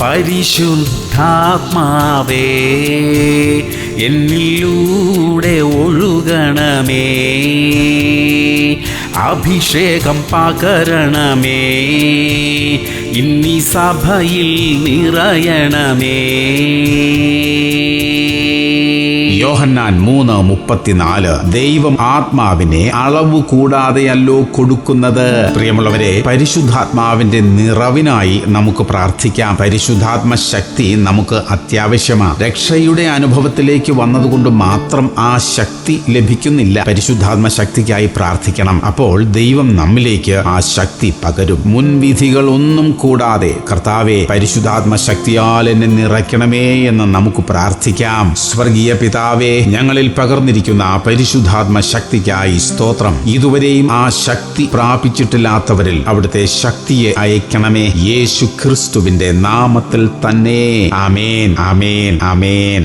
പരിശുദ്ധാത്മാവേ എന്നിലൂടെ ഒഴുകണമേ, അഭിഷേകം പകരണമേ, ഇന്നീ സഭയിൽ നിറയണമേ. യോഹന്നാൻ 3:34. ദൈവം ആത്മാവിനെ അളവ് കൂടാതെയല്ലോ കൊടുക്കുന്നത്. പ്രിയമുള്ളവരെ, പരിശുദ്ധാത്മാവിന്റെ നിറവിനായി നമുക്ക് പ്രാർത്ഥിക്കാം. പരിശുദ്ധാത്മ ശക്തി നമുക്ക് അത്യാവശ്യമാണ്. രക്ഷയുടെ അനുഭവത്തിലേക്ക് വന്നതുകൊണ്ട് മാത്രം ആ ശക്തി ലഭിക്കുന്നില്ല. പരിശുദ്ധാത്മ ശക്തിക്കായി പ്രാർത്ഥിക്കണം. അപ്പോൾ ദൈവം നമ്മിലേക്ക് ആ ശക്തി പകരും. മുൻവിധികൾ ഒന്നും കൂടാതെ കർത്താവേ, പരിശുദ്ധാത്മ ശക്തിയാൽ എന്നെ നിറയ്ക്കണമേ എന്ന് നമുക്ക് പ്രാർത്ഥിക്കാം. സ്വർഗീയ പിതാവേ, ഞങ്ങളിൽ പകർന്നിരിക്കുന്ന ആ പരിശുദ്ധാത്മ ശക്തിക്കായി സ്തോത്രം. ഇതുവരെയും ആ ശക്തി പ്രാപിച്ചിട്ടില്ലാത്തവരിൽ അവിടുത്തെ ശക്തിയെ അയക്കണമേ, യേശു ക്രിസ്തുവിന്റെ നാമത്തിൽ തന്നെ. ആമേൻ, ആമേൻ, ആമേൻ.